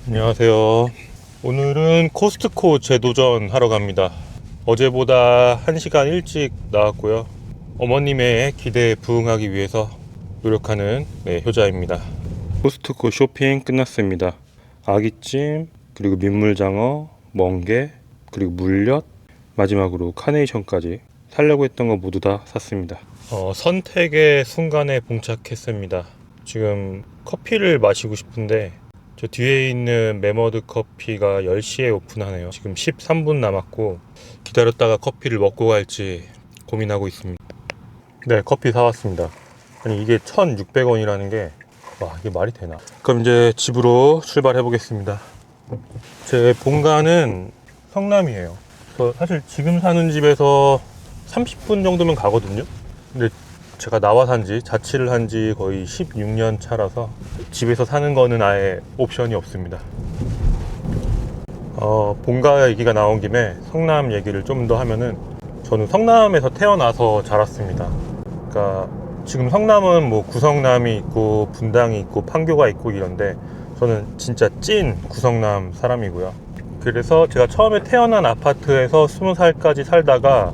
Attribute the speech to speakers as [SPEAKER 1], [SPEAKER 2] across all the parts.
[SPEAKER 1] 안녕하세요. 오늘은 코스트코 재도전 하러 갑니다. 어제보다 1시간 일찍 나왔고요. 어머님의 기대에 부응하기 위해서 노력하는 효자입니다. 코스트코 쇼핑 끝났습니다. 아기찜, 그리고 민물장어, 멍게, 그리고 물엿, 마지막으로 카네이션까지 사려고 했던 거 모두 다 샀습니다. 선택의 순간에 봉착했습니다. 지금 커피를 마시고 싶은데 저 뒤에 있는 메머드 커피가 10시에 오픈하네요. 지금 13분 남았고 기다렸다가 커피를 먹고 갈지 고민하고 있습니다. 네, 커피 사왔습니다. 아니 이게 1,600원이라는 게 와, 이게 말이 되나? 그럼 이제 집으로 출발해 보겠습니다. 제 본가는 성남이에요. 사실 지금 사는 집에서 30분 정도면 가거든요. 근데 제가 나와 산지, 자취를 한지 거의 16년 차라서 집에서 사는 거는 아예 옵션이 없습니다. 본가 얘기가 나온 김에 성남 얘기를 좀 더 하면은, 저는 성남에서 태어나서 자랐습니다. 그러니까 지금 성남은 뭐 구성남이 있고 분당이 있고 판교가 있고 이런데, 저는 진짜 찐 구성남 사람이고요. 그래서 제가 처음에 태어난 아파트에서 20살까지 살다가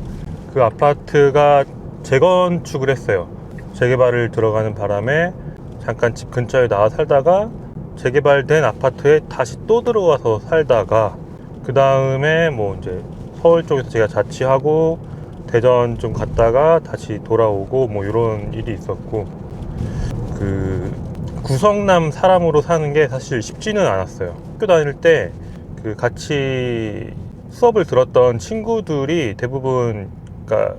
[SPEAKER 1] 그 아파트가 재건축을 했어요. 재개발을 들어가는 바람에 잠깐 집 근처에 나와 살다가 재개발된 아파트에 다시 또 들어와서 살다가, 그 다음에 뭐 이제 서울 쪽에서 제가 자취하고 대전 좀 갔다가 다시 돌아오고 뭐 이런 일이 있었고, 그 구성남 사람으로 사는 게 사실 쉽지는 않았어요. 학교 다닐 때 그 같이 수업을 들었던 친구들이 대부분, 그러니까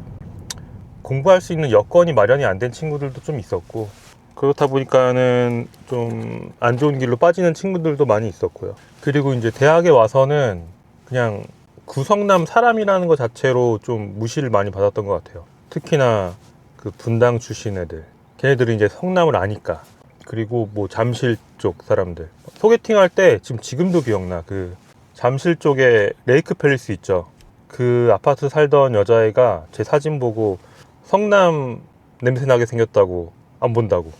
[SPEAKER 1] 공부할 수 있는 여건이 마련이 안 된 친구들도 좀 있었고, 그렇다 보니까는 좀 안 좋은 길로 빠지는 친구들도 많이 있었고요. 그리고 이제 대학에 와서는 그냥 구성남 사람이라는 것 자체로 좀 무시를 많이 받았던 것 같아요. 특히나 그 분당 출신 애들, 걔네들은 이제 성남을 아니까. 그리고 뭐 잠실 쪽 사람들, 소개팅 할 때 지금도 기억나. 그 잠실 쪽에 레이크 팰리스 있죠. 그 아파트 살던 여자애가 제 사진 보고 성남 냄새 나게 생겼다고 안 본다고.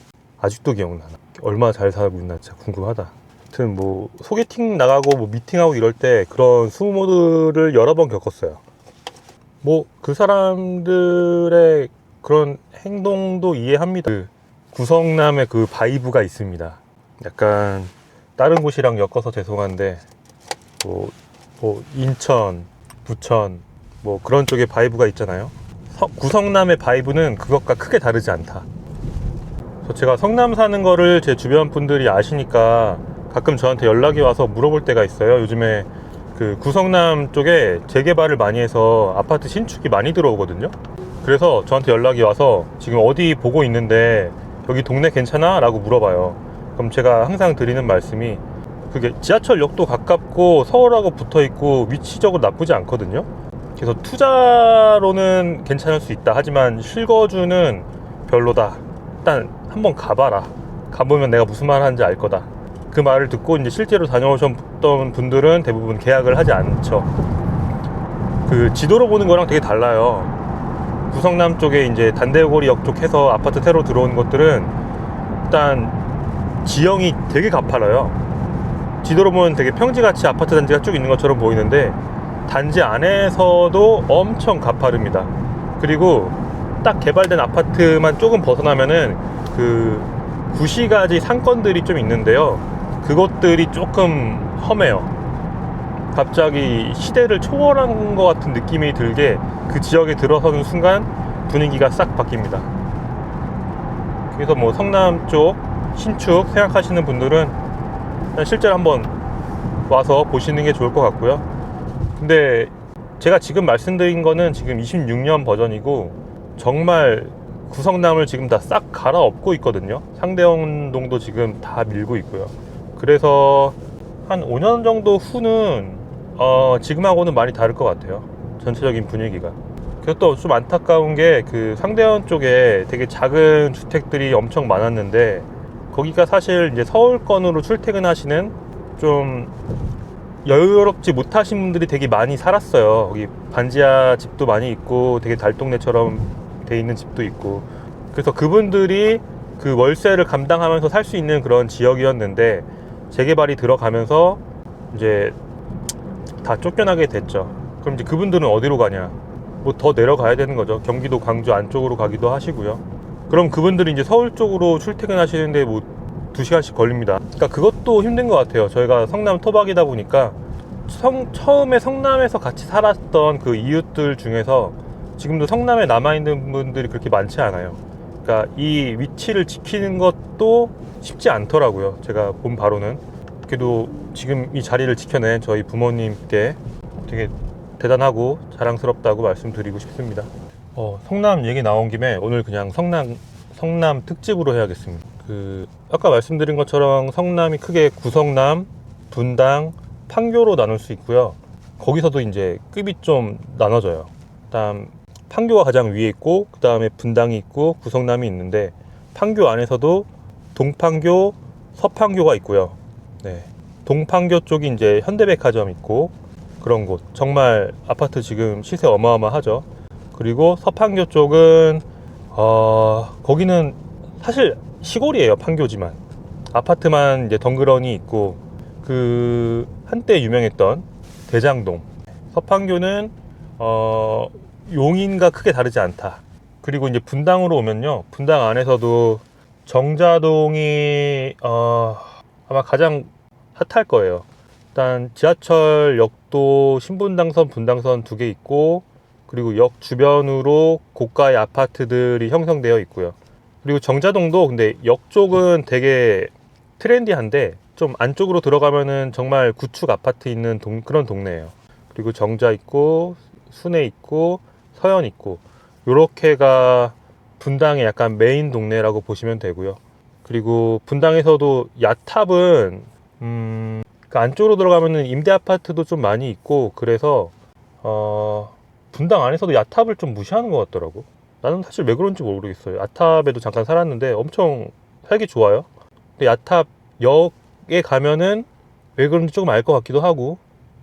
[SPEAKER 1] 아직도 기억나. 얼마나 잘 살고 있나 진짜 궁금하다. 아무튼 뭐 소개팅 나가고 뭐 미팅하고 이럴 때 그런 수모들을 여러 번 겪었어요. 뭐 그 사람들의 그런 행동도 이해합니다. 그 구성남의 그 바이브가 있습니다. 약간 다른 곳이랑 엮어서 죄송한데 뭐 인천, 부천 뭐 그런 쪽의 바이브가 있잖아요. 구성남의 바이브는 그것과 크게 다르지 않다. 제가 성남 사는 거를 제 주변 분들이 아시니까 가끔 저한테 연락이 와서 물어볼 때가 있어요. 요즘에 그 구성남 쪽에 재개발을 많이 해서 아파트 신축이 많이 들어오거든요. 그래서 저한테 연락이 와서 지금 어디 보고 있는데 여기 동네 괜찮아? 라고 물어봐요. 그럼 제가 항상 드리는 말씀이, 그게 지하철역도 가깝고 서울하고 붙어있고 위치적으로 나쁘지 않거든요. 그래서 투자로는 괜찮을 수 있다. 하지만 실거주는 별로다. 일단 한번 가봐라. 가보면 내가 무슨 말 하는지 알 거다. 그 말을 듣고 이제 실제로 다녀오셨던 분들은 대부분 계약을 하지 않죠. 그 지도로 보는 거랑 되게 달라요. 구성남 쪽에 이제 단대고리역 쪽 해서 아파트 새로 들어오는 것들은 일단 지형이 되게 가팔라요. 지도로 보면 되게 평지같이 아파트 단지가 쭉 있는 것처럼 보이는데 단지 안에서도 엄청 가파릅니다. 그리고 딱 개발된 아파트만 조금 벗어나면은 그 구시가지 상권들이 좀 있는데요. 그것들이 조금 험해요. 갑자기 시대를 초월한 것 같은 느낌이 들게 그 지역에 들어서는 순간 분위기가 싹 바뀝니다. 그래서 뭐 성남 쪽 신축 생각하시는 분들은 실제로 한번 와서 보시는 게 좋을 것 같고요. 근데 제가 지금 말씀드린 거는 지금 26년 버전이고, 정말 구성남을 지금 다 싹 갈아엎고 있거든요. 상대원동도 지금 다 밀고 있고요. 그래서 한 5년 정도 후는 지금하고는 많이 다를 것 같아요. 전체적인 분위기가. 그래서 또 좀 안타까운 게 그 상대원 쪽에 되게 작은 주택들이 엄청 많았는데, 거기가 사실 이제 서울권으로 출퇴근하시는 좀 여유롭지 못하신 분들이 되게 많이 살았어요. 거기 반지하 집도 많이 있고 되게 달동네처럼 돼 있는 집도 있고. 그래서 그분들이 그 월세를 감당하면서 살 수 있는 그런 지역이었는데, 재개발이 들어가면서 이제 다 쫓겨나게 됐죠. 그럼 이제 그분들은 어디로 가냐? 뭐 더 내려가야 되는 거죠. 경기도 광주 안쪽으로 가기도 하시고요. 그럼 그분들이 이제 서울 쪽으로 출퇴근하시는데 뭐 2시간씩 걸립니다. 그러니까 그것도 힘든 것 같아요. 저희가 성남 토박이다 보니까 처음에 성남에서 같이 살았던 그 이웃들 중에서 지금도 성남에 남아있는 분들이 그렇게 많지 않아요. 그러니까 이 위치를 지키는 것도 쉽지 않더라고요. 제가 본 바로는. 그래도 지금 이 자리를 지켜낸 저희 부모님께 되게 대단하고 자랑스럽다고 말씀드리고 싶습니다. 성남 얘기 나온 김에 오늘 그냥 성남 특집으로 해야겠습니다. 아까 말씀드린 것처럼 성남이 크게 구성남, 분당, 판교로 나눌 수 있고요. 거기서도 이제 급이 좀 나눠져요. 일단 판교가 가장 위에 있고, 그 다음에 분당이 있고, 구성남이 있는데, 판교 안에서도 동판교, 서판교가 있고요. 네. 동판교 쪽이 이제 현대백화점 있고, 그런 곳. 정말 아파트 지금 시세 어마어마하죠. 그리고 서판교 쪽은, 거기는 사실 시골이에요. 판교지만. 아파트만 이제 덩그러니 있고, 한때 유명했던 대장동. 서판교는, 용인과 크게 다르지 않다. 그리고 이제 분당으로 오면요, 분당 안에서도 정자동이 아마 가장 핫할 거예요. 일단 지하철역도 신분당선, 분당선 2개 있고, 그리고 역 주변으로 고가의 아파트들이 형성되어 있고요. 그리고 정자동도 근데 역 쪽은 되게 트렌디한데 좀 안쪽으로 들어가면은 정말 구축 아파트 있는 그런 동네예요. 그리고 정자 있고, 순회 있고, 서현 있고, 요렇게가 분당의 약간 메인 동네라고 보시면 되고요. 그리고 분당에서도 야탑은 그 안쪽으로 들어가면은 임대 아파트도 좀 많이 있고, 그래서 분당 안에서도 야탑을 좀 무시하는 것 같더라고. 나는 사실 왜 그런지 모르겠어요. 야탑에도 잠깐 살았는데 엄청 살기 좋아요. 근데 야탑 역에 가면은 왜 그런지 조금 알 것 같기도 하고,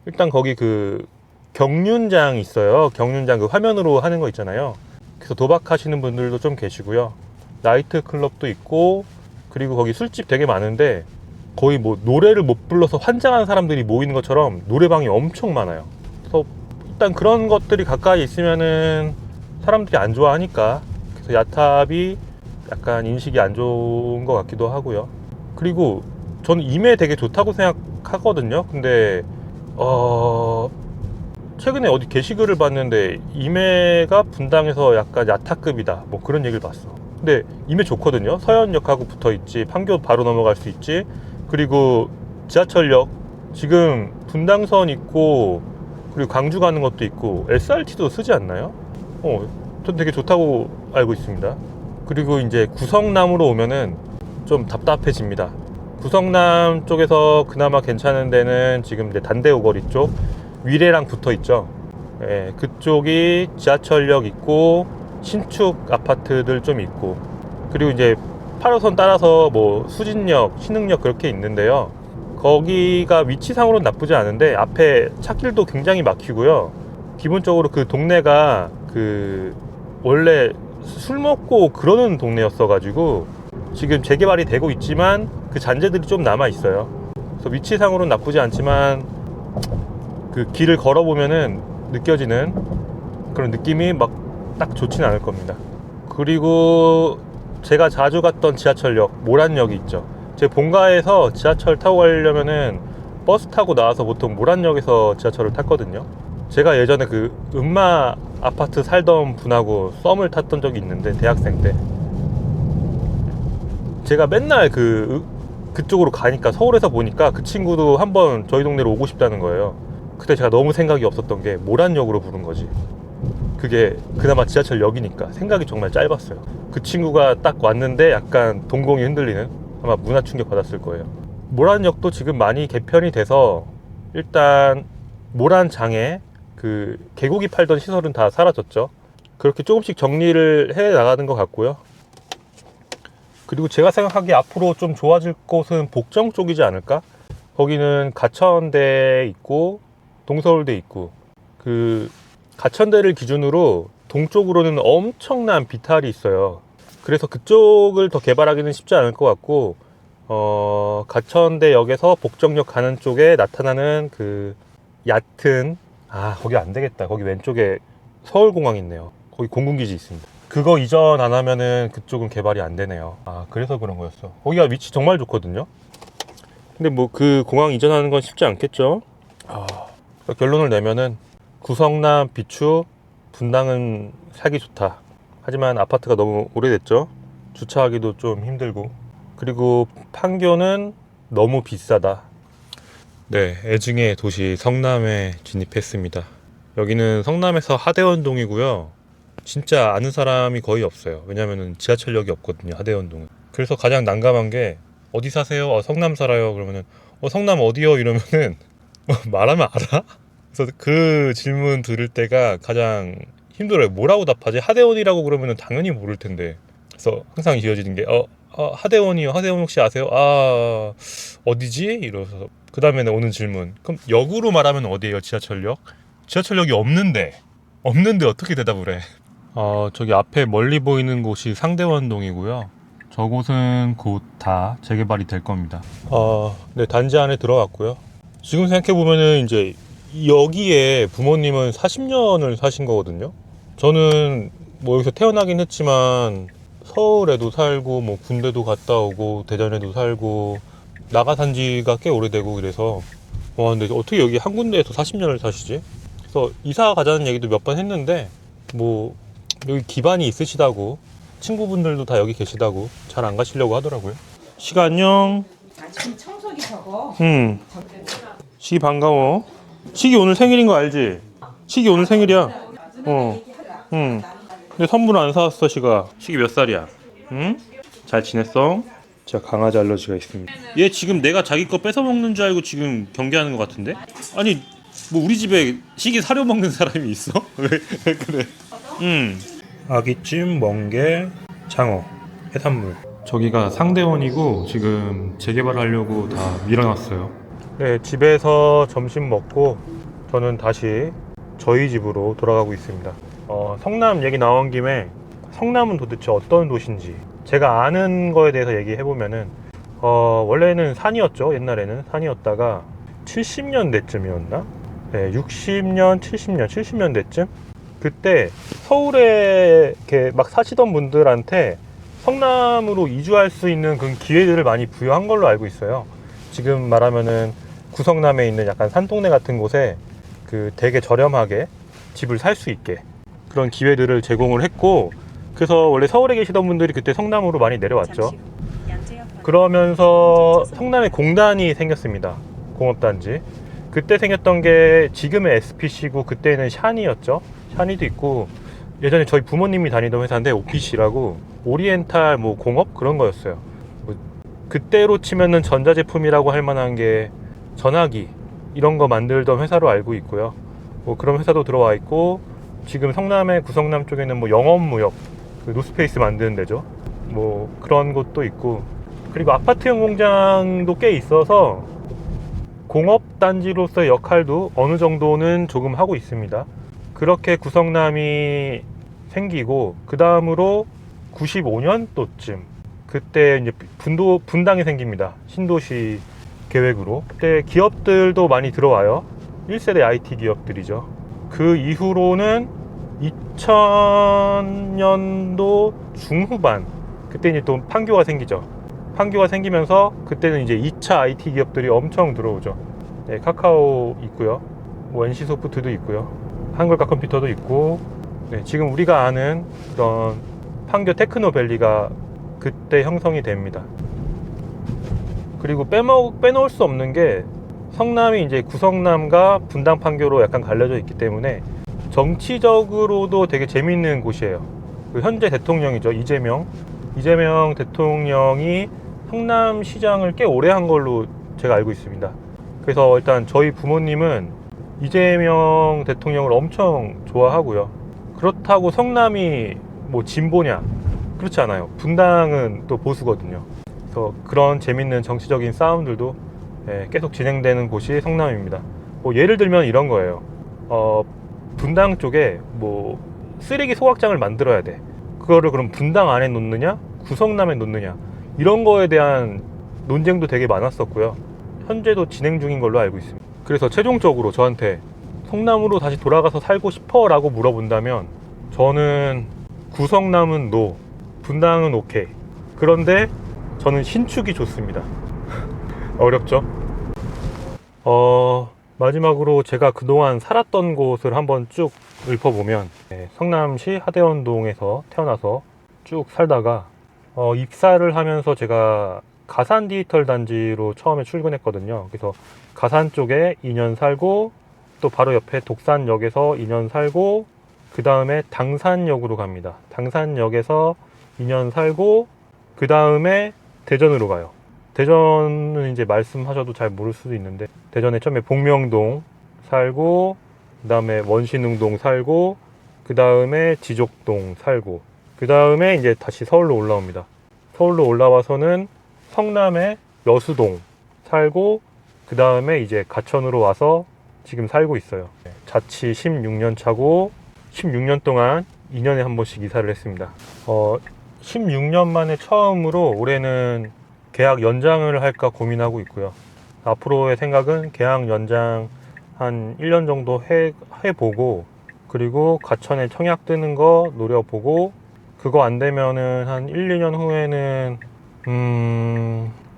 [SPEAKER 1] 일단 거기 경륜장 있어요. 경륜장 화면으로 하는 거 있잖아요. 그래서 도박하시는 분들도 좀 계시고요. 나이트 클럽도 있고, 그리고 거기 술집 되게 많은데 거의 뭐 노래를 못 불러서 환장하는 사람들이 모이는 것처럼 노래방이 엄청 많아요. 그래서 일단 그런 것들이 가까이 있으면은 사람들이 안 좋아하니까, 그래서 야탑이 약간 인식이 안 좋은 것 같기도 하고요. 그리고 저는 임해 되게 좋다고 생각하거든요. 근데 최근에 어디 게시글을 봤는데 임해가 분당에서 약간 야타급이다, 뭐 그런 얘기를 봤어. 근데 임해 좋거든요. 서현역하고 붙어있지, 판교 바로 넘어갈 수 있지, 그리고 지하철역 지금 분당선 있고, 그리고 광주 가는 것도 있고, SRT도 쓰지 않나요? 전 되게 좋다고 알고 있습니다. 그리고 이제 구성남으로 오면은 좀 답답해집니다. 구성남 쪽에서 그나마 괜찮은 데는 지금 이제 단대오거리 쪽 위례랑 붙어 있죠. 예, 그쪽이 지하철역 있고, 신축 아파트들 좀 있고, 그리고 이제 8호선 따라서 뭐 수진역, 신흥역 그렇게 있는데요. 거기가 위치상으로는 나쁘지 않은데 앞에 찻길도 굉장히 막히고요. 기본적으로 그 동네가 원래 술 먹고 그러는 동네였어 가지고 지금 재개발이 되고 있지만 그 잔재들이 좀 남아 있어요. 그래서 위치상으로는 나쁘지 않지만 그 길을 걸어보면은 느껴지는 그런 느낌이 막 딱 좋지는 않을 겁니다. 그리고 제가 자주 갔던 지하철역 모란역이 있죠. 제 본가에서 지하철 타고 가려면은 버스 타고 나와서 보통 모란역에서 지하철을 탔거든요. 제가 예전에 음마 아파트 살던 분하고 썸을 탔던 적이 있는데, 대학생 때 제가 맨날 그쪽으로 가니까, 서울에서 보니까 그 친구도 한번 저희 동네로 오고 싶다는 거예요. 그때 제가 너무 생각이 없었던 게 모란역으로 부른 거지. 그게 그나마 지하철역이니까 생각이 정말 짧았어요. 그 친구가 딱 왔는데 약간 동공이 흔들리는, 아마 문화 충격 받았을 거예요. 모란역도 지금 많이 개편이 돼서 일단 모란장에 개고기 팔던 시설은 다 사라졌죠. 그렇게 조금씩 정리를 해 나가는 것 같고요. 그리고 제가 생각하기에 앞으로 좀 좋아질 곳은 복정 쪽이지 않을까? 거기는 가천대 있고 동서울대 있고, 가천대를 기준으로 동쪽으로는 엄청난 비탈이 있어요. 그래서 그쪽을 더 개발하기는 쉽지 않을 것 같고, 가천대역에서 복정역 가는 쪽에 나타나는 그 얕은, 거기 안 되겠다. 거기 왼쪽에 서울공항 있네요. 거기 공군기지 있습니다. 그거 이전 안 하면은 그쪽은 개발이 안 되네요. 그래서 그런 거였어. 거기가 위치 정말 좋거든요. 근데 뭐 그 공항 이전하는 건 쉽지 않겠죠. 그러니까 결론을 내면은 구성남, 비추, 분당은 살기 좋다. 하지만 아파트가 너무 오래됐죠. 주차하기도 좀 힘들고, 그리고 판교는 너무 비싸다. 네, 애증의 도시 성남에 진입했습니다. 여기는 성남에서 하대원동이고요. 진짜 아는 사람이 거의 없어요. 왜냐면은 지하철역이 없거든요, 하대원동은. 그래서 가장 난감한 게, 어디 사세요? 성남 살아요. 그러면은 성남 어디요? 이러면은 말하면 알아? 그래서 그 질문 들을 때가 가장 힘들어요. 뭐라고 답하지? 하대원이라고 그러면은 당연히 모를 텐데. 그래서 항상 이어지는 게 하대원이요. 하대원 혹시 아세요? 어디지? 이러서 그 다음에는 오는 질문. 그럼 역으로 말하면 어디예요? 지하철역? 지하철역이 없는데 어떻게 대답을 해? 저기 앞에 멀리 보이는 곳이 상대원동이고요. 저곳은 곧 다 재개발이 될 겁니다. 네, 단지 안에 들어갔고요. 지금 생각해보면은 이제 여기에 부모님은 40년을 사신 거거든요. 저는 뭐 여기서 태어나긴 했지만 서울에도 살고 뭐 군대도 갔다 오고 대전에도 살고 나가 산 지가 꽤 오래되고 그래서 근데 어떻게 여기 한 군데에서 40년을 사시지? 그래서 이사 가자는 얘기도 몇 번 했는데 뭐 여기 기반이 있으시다고, 친구분들도 다 여기 계시다고 잘 안 가시려고 하더라고요. 시가 안녕.
[SPEAKER 2] 지금 청소기 저거.
[SPEAKER 1] 시기 반가워. 시기 오늘 생일인 거 알지? 시기 오늘 생일이야. 근데 선물 안 사왔어. 시기 몇 살이야? 잘 지냈어? 제가 강아지 알러지가 있습니다. 얘 지금 내가 자기 거 뺏어 먹는 줄 알고 지금 경계하는 것 같은데? 아니 뭐 우리 집에 시기 사료 먹는 사람이 있어? 왜 그래? 아기찜, 멍게, 장어, 해산물. 저기가 상대원이고 지금 재개발하려고 다 밀어놨어요. 네, 집에서 점심 먹고 저는 다시 저희 집으로 돌아가고 있습니다. 성남 얘기 나온 김에 성남은 도대체 어떤 도시인지 제가 아는 거에 대해서 얘기해보면은 원래는 산이었죠. 옛날에는 산이었다가 70년대쯤이었나? 네, 60년, 70년대쯤? 그때 서울에 이렇게 막 사시던 분들한테 성남으로 이주할 수 있는 그런 기회들을 많이 부여한 걸로 알고 있어요. 지금 말하면은 구성남에 있는 약간 산동네 같은 곳에 그 되게 저렴하게 집을 살 수 있게 그런 기회들을 제공을 했고, 그래서 원래 서울에 계시던 분들이 그때 성남으로 많이 내려왔죠. 그러면서 성남에 공단이 생겼습니다. 공업단지. 그때 생겼던 게 지금의 SPC고 그때는 샤니였죠. 샤니도 있고, 예전에 저희 부모님이 다니던 회사인데 OPC라고 오리엔탈 뭐 공업 그런 거였어요. 뭐 그때로 치면은 전자제품이라고 할 만한 게 전화기 이런 거 만들던 회사로 알고 있고요. 뭐 그런 회사도 들어와 있고, 지금 성남의 구성남 쪽에는 뭐 영업무역, 그 노스페이스 만드는 데죠. 뭐 그런 곳도 있고, 그리고 아파트형 공장도 꽤 있어서 공업단지로서의 역할도 어느 정도는 조금 하고 있습니다. 그렇게 구성남이 생기고, 그 다음으로 95년도쯤 그때 이제 분당이 생깁니다. 신도시 계획으로. 그때 기업들도 많이 들어와요. 1세대 IT 기업들이죠. 그 이후로는 2000년도 중후반 그때 이제 또 판교가 생기죠. 판교가 생기면서 그때는 이제 2차 IT 기업들이 엄청 들어오죠. 네, 카카오 있고요. 뭐 NC소프트도 있고요. 한글과 컴퓨터도 있고, 네, 지금 우리가 아는 그런 판교 테크노밸리가 그때 형성이 됩니다. 그리고 빼놓을 수 없는 게 성남이 이제 구성남과 분당 판교로 약간 갈려져 있기 때문에 정치적으로도 되게 재밌는 곳이에요. 그 현재 대통령이죠. 이재명 대통령이 성남시장을 꽤 오래 한 걸로 제가 알고 있습니다. 그래서 일단 저희 부모님은 이재명 대통령을 엄청 좋아하고요. 그렇다고 성남이 뭐 진보냐? 그렇지 않아요. 분당은 또 보수거든요. 그래서 그런 재밌는 정치적인 싸움들도 계속 진행되는 곳이 성남입니다. 뭐 예를 들면 이런 거예요. 분당 쪽에 뭐 쓰레기 소각장을 만들어야 돼. 그거를 그럼 분당 안에 놓느냐, 구성남에 놓느냐, 이런 거에 대한 논쟁도 되게 많았었고요. 현재도 진행 중인 걸로 알고 있습니다. 그래서 최종적으로 저한테 성남으로 다시 돌아가서 살고 싶어 라고 물어본다면 저는 구성남은 노, 분당은 오케이. 그런데 저는 신축이 좋습니다. 어렵죠? 마지막으로 제가 그동안 살았던 곳을 한번 쭉 읊어보면 성남시 하대원동에서 태어나서 쭉 살다가 입사를 하면서 제가 가산 디지털 단지로 처음에 출근했거든요. 그래서 가산 쪽에 2년 살고 또 바로 옆에 독산역에서 2년 살고 그 다음에 당산역으로 갑니다. 당산역에서 2년 살고 그 다음에 대전으로 가요. 대전은 이제 말씀하셔도 잘 모를 수도 있는데 대전에 처음에 복명동 살고 그 다음에 원신흥동 살고 그 다음에 지족동 살고 그 다음에 이제 다시 서울로 올라옵니다. 서울로 올라와서는 성남의 여수동 살고 그 다음에 이제 가천으로 와서 지금 살고 있어요. 자취 16년 차고 16년 동안 2년에 한 번씩 이사를 했습니다. 16년 만에 처음으로 올해는 계약 연장을 할까 고민하고 있고요. 앞으로의 생각은 계약 연장 한 1년 정도 해보고 그리고 가천에 청약 뜨는 거 노려보고 그거 안 되면은 한 1, 2년 후에는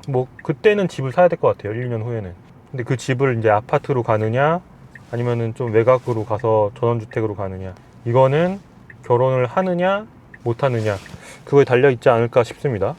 [SPEAKER 1] 뭐 그때는 집을 사야 될 것 같아요. 1, 2년 후에는. 근데 그 집을 이제 아파트로 가느냐 아니면은 좀 외곽으로 가서 전원주택으로 가느냐 이거는 결혼을 하느냐 못 하느냐 그거에 달려 있지 않을까 싶습니다.